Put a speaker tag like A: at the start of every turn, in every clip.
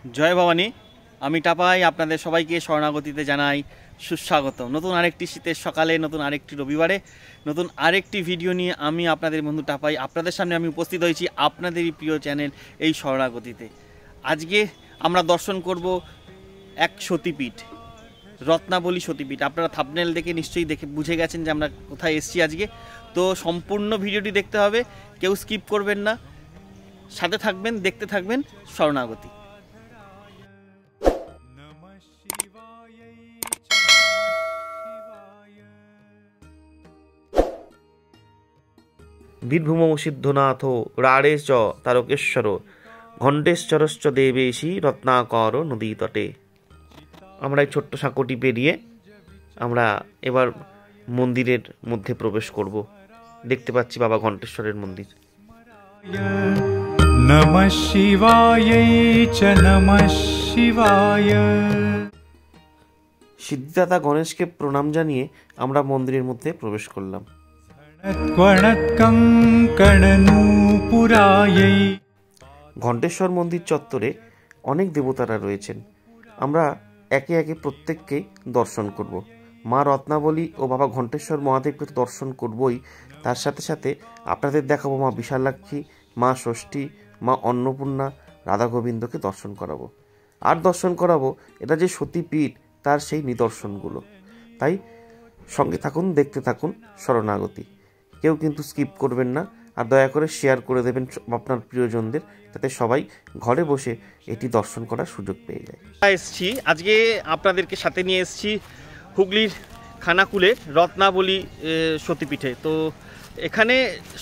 A: জয় ভবানী। আমি টাপাই আপনাদের সবাইকে শরণাগতিতে জানাই সুস্বাগত। নতুন আরেকটি শীতের সকালে, নতুন আরেকটি রবিবারে, নতুন আরেকটি ভিডিও নিয়ে আমি আপনাদের বন্ধু টাপাই আপনাদের সামনে আমি উপস্থিত হয়েছি আপনাদেরই প্রিয় চ্যানেল এই শরণাগতিতে। আজকে আমরা দর্শন করব এক সতীপীঠ, রত্নাবলী সতীপীঠ। আপনারা থাম্বনেল দেখে নিশ্চয়ই বুঝে গেছেন যে আমরা কোথায় এসেছি আজকে। তো সম্পূর্ণ ভিডিওটি দেখতে হবে, কেউ স্কিপ করবেন না, সাথে থাকবেন, দেখতে থাকবেন শরণাগতি।
B: বীরভূম সিদ্ধনাথ রাড়ে চ তারকেশ্বর ঘণ্টেশ্বরশ্চ দেবেশী রত্নাকর নদী তটে। আমরা এই ছোট্ট সাঁকোটি পেরিয়ে আমরা এবার মন্দিরের মধ্যে প্রবেশ করব। দেখতে পাচ্ছি বাবা ঘণ্টেশ্বরের মন্দির।
C: নমঃ শিবায় চ নমঃ শিবায়।
B: সিদ্ধিদাতা গণেশকে প্রণাম জানিয়ে আমরা মন্দিরের মধ্যে প্রবেশ করলাম। ঘণ্টেশ্বর মন্দির চত্বরে অনেক দেবতারা রয়েছেন। আমরা একে একে প্রত্যেককে দর্শন করব। মা রত্নাবলী ও বাবা ঘণ্টেশ্বর মহাদেবকে দর্শন করবই, তার সাথে সাথে আপনাদের দেখাবো মা বিশালাক্ষী, মা ষষ্ঠী, মা অন্নপূর্ণা, রাধা গোবিন্দকে দর্শন করাবো। আর দর্শন করাবো এটা যে সতীপীঠ তার সেই নিদর্শনগুলো। তাই সঙ্গে থাকুন, দেখতে থাকুন শরণাগতি। কেউ কিন্তু স্কিপ করবেন না, আর দয়া করে শেয়ার করে দেবেন আপনার প্রিয়জনদের, যাতে সবাই ঘরে বসে এটি দর্শন করার সুযোগ পেয়ে যায়।
A: এসছি আজকে আপনাদেরকে সাথে নিয়ে এসেছি হুগলির খানাকুলে রত্নাবলী সতীপীঠে। তো এখানে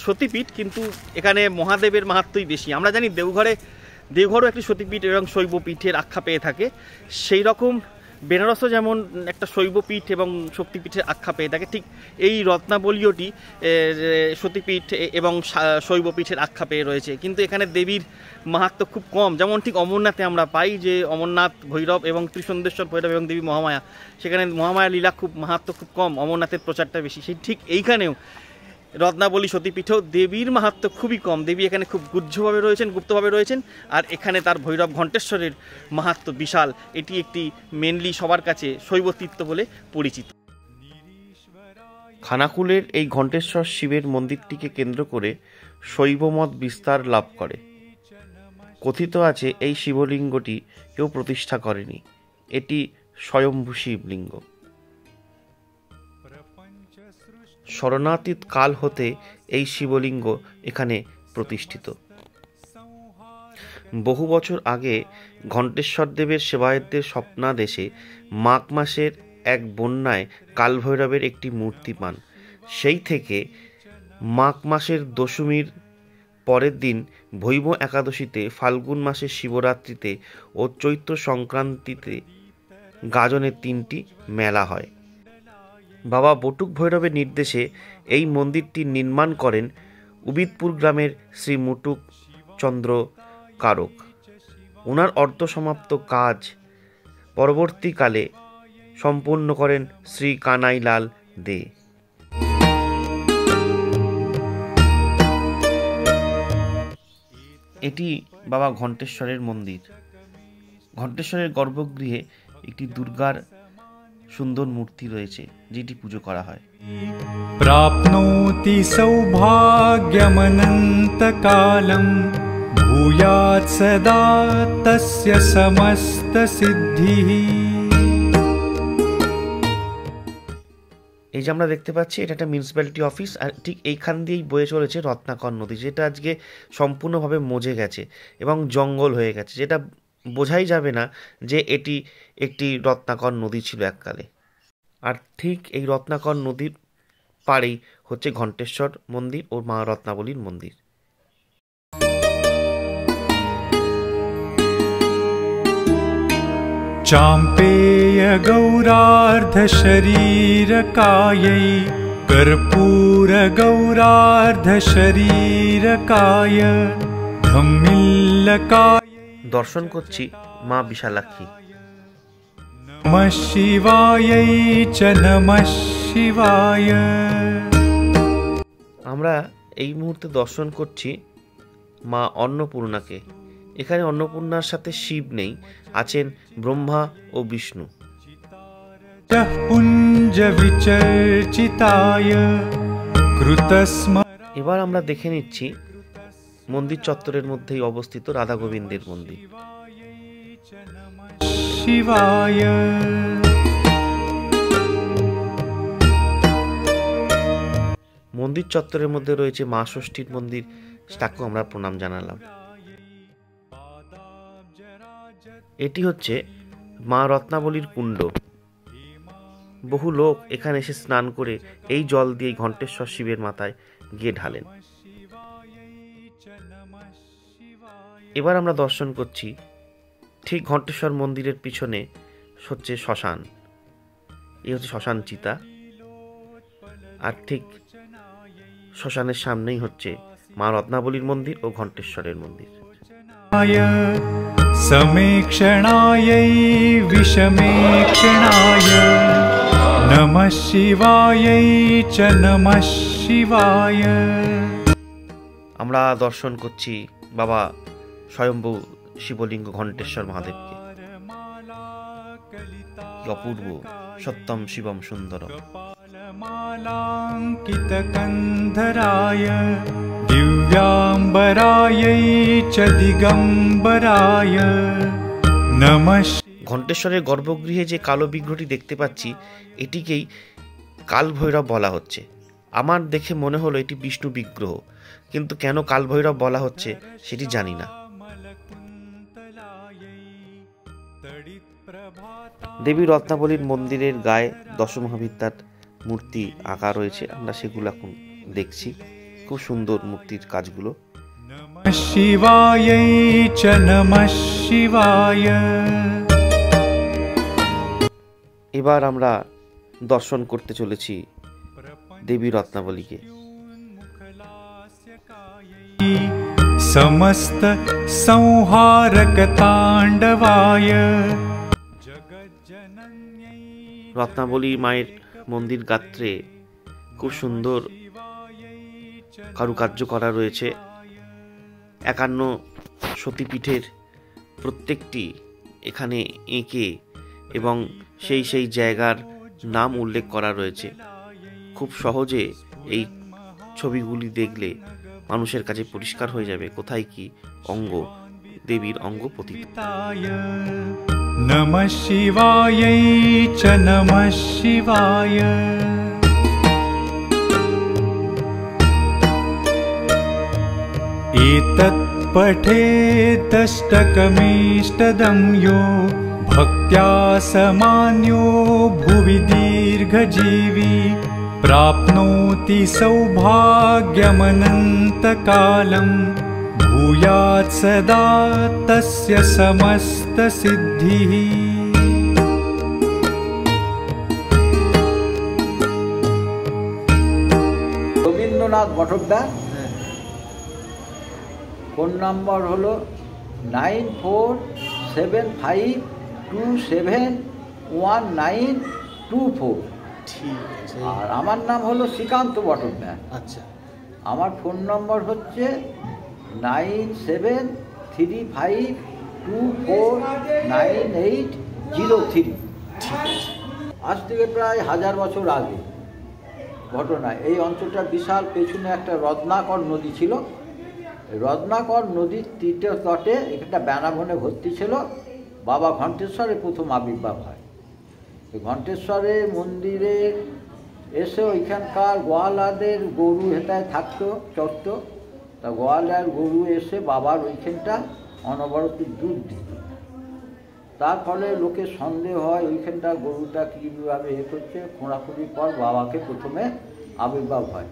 A: সতীপীঠ, কিন্তু এখানে মহাদেবের মাহাত্ম্যই বেশি। আমরা জানি দেওঘরও একটি সতীপীঠ এবং শৈবপীঠের আখ্যা পেয়ে থাকে, সেই রকম বেনারসও যেমন একটা শৈবপীঠ এবং শক্তিপীঠের আখ্যা পেয়ে থাকে, ঠিক এই রত্নাবলীটি সতীপীঠ এবং শৈবপীঠের আখ্যা পেয়ে রয়েছে। কিন্তু এখানে দেবীর মাহাত্ম্য খুব কম। যেমন ঠিক অমরনাথে আমরা পাই যে অমরনাথ ভৈরব এবং ত্রিসন্দেশ্বর ভৈরব এবং দেবী মহামায়া, সেখানে মহামায়া লীলা খুব মাহাত্ম্য খুব কম, অমরনাথের প্রচারটা বেশি। সেই ঠিক এইখানেও রত্নাবলী সতীপীঠেও দেবীর মাহাত্ম্য খুবই কম। দেবী এখানে খুব গুহ্যভাবে রয়েছেন, গুপ্তভাবে রয়েছেন, আর এখানে তার ভৈরব ঘণ্টেশ্বরের মাহাত্ম্য বিশাল। এটি একটি মেনলি সবার কাছে শৈবতীর্থ বলে পরিচিত।
B: খানাকুলের এই ঘণ্টেশ্বর শিবের মন্দিরটিকে কেন্দ্র করে শৈবমত বিস্তার লাভ করে। কথিত আছে এই শিবলিঙ্গটি কেউ প্রতিষ্ঠা করেনি, এটি স্বয়ম্ভূ শিবলিঙ্গ। শরণাতীত কাল হতে এই শিবলিঙ্গ এখানে প্রতিষ্ঠিত। বহু বছর আগে ঘণ্টেশ্বর দেবের সেবায়েতদের স্বপ্নাদেশে মাঘ মাসের এক বন্যায় কালভৈরবের একটি মূর্তি পান। সেই থেকে মাঘ মাসের দশমীর পরের দিন ভৈব একাদশীতে, ফাল্গুন মাসের শিবরাত্রিতে ও চৈত্র সংক্রান্তিতে গাজনের 3টি মেলা হয়। বাবা বটুক ভৈরবের নির্দেশে এই মন্দিরটি নির্মাণ করেন উবিদপুর গ্রামের শ্রী মুটুক চন্দ্র কারক। ওনার অর্ধসমাপ্ত কাজ পরবর্তীকালে সম্পূর্ণ করেন শ্রী কানাইলাল দে। এটি বাবা ঘণ্টেশ্বরের মন্দির। ঘণ্টেশ্বরের গর্ভগৃহে একটি দুর্গার সুন্দর মূর্তি রয়েছে, যেটি পুজো করা হয়।
C: প্রাপ্নোতি সৌভাগ্যমনন্তকালম ভূয়াৎ সদা তস্য সমস্ত সিদ্ধিঃ।
B: এই যে আমরা দেখতে পাচ্ছি, এটা একটা মিউনিসিপ্যালিটি অফিস, আর ঠিক এইখান দিয়েই বয়ে চলেছে রত্নাকর নদী, যেটা আজকে সম্পূর্ণভাবে মজে গেছে এবং জঙ্গল হয়ে গেছে, যেটা বোঝাই যাবে না যে এটি একটি রত্নাকর নদী ছিল এককালে। আর ঠিক এই রত্নাকর নদীর পাড়েই হচ্ছে ঘণ্টেশ্বর মন্দির ও মা রত্নাবলীর মন্দির।
C: চাম্পেয় গৌরার্ধ শরীরকাयै কর্পূর গৌরার্ধ শরীরকায় ধম্মিল্লকায়।
B: দর্শন করছি মা বিশালাক্ষী।
C: নমঃ শিবায় চ নমঃ শিবায়।
B: আমরা এই মুহূর্তে দর্শন করছি মা অন্নপূর্ণাকে। এখানে অন্নপূর্ণার সাথে শিব নেই, আছেন ব্রহ্মা ও বিষ্ণু।
C: পুঞ্জ বিচর্চিতায় কৃতস্ম।
B: এবার আমরা দেখে নিচ্ছি মন্দির চত্বরের মধ্যেই অবস্থিত রাধা গোবিন্দের মন্দির।
C: শিবায়।
B: মন্দির চত্বরের মধ্যে রয়েছে মা ষষ্ঠীর মন্দির, তাকেও আমরা প্রণাম জানালাম। এটি হচ্ছে মা রত্নাবলীর কুণ্ড। বহু লোক এখানে এসে স্নান করে এই জল দিয়ে ঘণ্টেশ্বর শিবের মাথায় গিয়ে ঢালেন। এবার আমরা দর্শন করছি ঠিক ঘণ্টেশ্বর মন্দিরের পিছনে হচ্ছে শ্মশান। এই হচ্ছে শ্মশান চিতা, আর ঠিক শ্মশানের সামনেই হচ্ছে মা রত্নাবলীর মন্দির ও ঘণ্টেশ্বরের মন্দির।
C: समेक्षणाय विषमेक्षणाय नमः शिवाय च नमः शिवाय।
B: আমরা দর্শন করছি বাবা স্বয়ম্ভু শিবলিঙ্গ ঘণ্টেশ্বর মহাদেবকে। অপূর্ব, সত্যম শিবম সুন্দরম।
C: मालाङ्कितकन्धराय दिव्याम्बराय च दिगम्बराय नमः।
B: ঘণ্টেশ্বরের গর্ভগৃহে যে কালো বিগ্রহটি দেখতে পাচ্ছি, এটিকেই কালভৈরব বলা হচ্ছে। আমার দেখে মনে হলো এটি বিষ্ণু বিগ্রহ, কিন্তু কেন কালভৈরব বলা হচ্ছে সেটি জানি না। দেবী রত্নাবলীর মন্দিরের গায়ে দশমহাবিদ্যার মূর্তি আঁকা রয়েছে, আমরা সেগুলো এখন দেখছি। খুব সুন্দর মূর্তির কাজগুলো।
C: नमः शिवाय च नमः शिवाय।
B: এবার আমরা দর্শন করতে চলেছি দেবী রত্নাবলীকে।
C: समस्त संहारक तांडवाय
B: রত্নাবলী মায়ের মন্দির গাত্রে খুব সুন্দর কারুকার্য করা রয়েছে। 51 সতীপীঠের প্রত্যেকটি এখানে এঁকে এবং সেই জায়গার নাম উল্লেখ করা রয়েছে। খুব সহজে এই ছবিগুলি দেখলে মানুষের কাছে পরিষ্কার হয়ে যাবে কোথায় কি অঙ্গ, দেবীর অঙ্গ পতিত।
C: नमः शिवाय च नमः शिवाय। एतत् पठेदष्टकमीष्टदं यो भक्त्या समान्यो भुवि दीर्घजीवी प्राप्नोति सौभाग्यमनन्तकालं भूयात् सदा तस्य समस्तसिद्धिः।
D: রবীন্দ্রনাথ বটদ্দার, ফোন নম্বর হলো 9475271924।
A: ঠিক আছে।
D: আর আমার নাম হলো শ্রীকান্ত বটদ্দার।
A: আচ্ছা,
D: আমার ফোন নম্বর হচ্ছে 9772249803। আজ থেকে প্রায় 1000 বছর আগে ঘটনা। এই অঞ্চলটা বিশাল, পেছনে একটা রত্নাকর নদী ছিল। রত্নাকর নদীর তৃতীয় তটে একটা বেনাবনে ভর্তি ছিল। বাবা ঘণ্টেশ্বরের প্রথম আবির্ভাব হয়। ঘণ্টেশ্বরের মন্দিরে এসে ওইখানকার গোয়ালাদের গরু হেতায় থাকতো, চড়ত। তা গোয়ালার গরু এসে বাবার ওইখানটা অনবরত দুধ দিত। তার ফলে লোকের সন্দেহ হয় ওইখানটা গরুটা কীভাবে করছে। খোঁড়াখুঁড়ির পর বাবাকে প্রথমে আবির্ভাব হয়।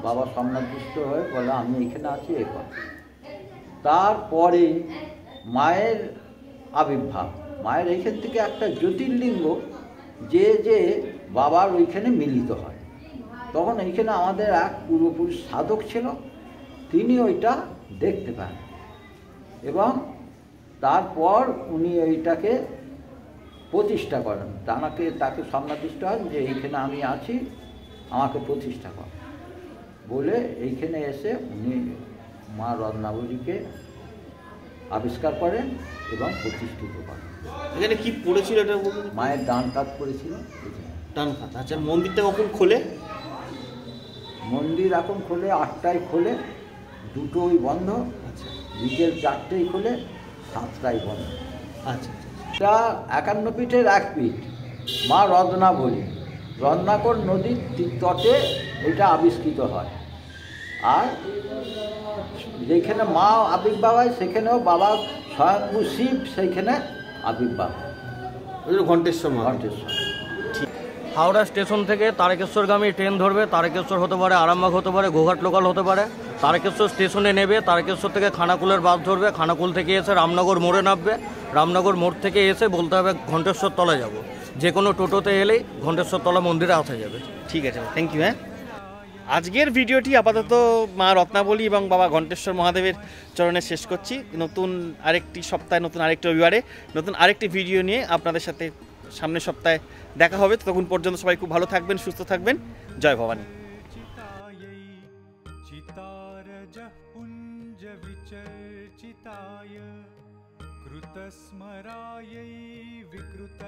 D: বাবা সম্মাদৃষ্ট হয়ে বলে আমি এখানে আছি এ কথা। তারপরে মায়ের আবির্ভাব। মায়ের এইখান থেকে একটা জ্যোতির্লিঙ্গ যে বাবার ওইখানে মিলিত হয়। তখন এইখানে আমাদের এক পূর্বপুরুষ সাধক ছিল, তিনি ওইটা দেখতে পান এবং তারপর উনি ওইটাকে প্রতিষ্ঠা করেন। তাকে সম্মাদিষ্ট হয় যে এইখানে আমি আছি, আমাকে প্রতিষ্ঠা করেন বলে এইখানে এসে উনি মা রত্নাবলীকে আবিষ্কার করেন এবং প্রতিষ্ঠিত করেন।
A: এখানে কি পড়েছিল এটা বলুন?
D: মায়ের ডান কাত পড়েছিল।
A: ডান খাত। আচ্ছা, মন্দিরটা কখন খোলে?
D: মন্দির এখন খোলে 8টায় খোলে, 2টোই বন্ধ।
A: আচ্ছা
D: বিকেল 4টেই খোলে, 7টায় বন্ধ।
A: আচ্ছা।
D: এটা 51 পীঠের এক পীঠ, মা রত্নাবলী। রত্নাকর নদীর তটে এটা আবিষ্কৃত হয়। আর যেখানে মা আবির্ভাব হয় সেখানেও বাবা স্বয়ম্ভু শিব সেইখানে আবির্ভাব হয়,
A: ঘণ্টেশ্বর
D: ঘণ্টেশ্বর।
E: হাওড়া স্টেশন থেকে তারকেশ্বরগামী ট্রেন ধরবে। তারকেশ্বর হতে পারে, আরামবাগ হতে পারে, গোঘাট লোকাল হতে পারে। তারকেশ্বর স্টেশনে নেবে, তারকেশ্বর থেকে খানাকুলের বাস ধরবে, খানাকুল থেকে এসে রামনগর মোড়ে নামবে, রামনগর মোড় থেকে এসে বলতে হবে ঘণ্টেশ্বর তলা যাব। যে কোনো টোটোতে এলেই ঘণ্টেশ্বর তলা মন্দিরে আসা যাবে।
A: ঠিক আছে, থ্যাংক ইউ। হ্যাঁ, আজকের ভিডিওটি আপাতত মা রত্নাবলী এবং বাবা ঘণ্টেশ্বর মহাদেবের চরণে শেষ করছি। নতুন আরেকটি সপ্তাহে, নতুন আরেকটি রবিবারে নতুন আরেকটি ভিডিও নিয়ে আপনাদের সাথে সামনের সপ্তাহে দেখা হবে। ততক্ষণ পর্যন্ত সবাই খুব ভালো থাকবেন, সুস্থ থাকবেন। জয় ভবানী।
C: चितारजः पुञ्जविचर्चिताय कृतस्मरायै विकृत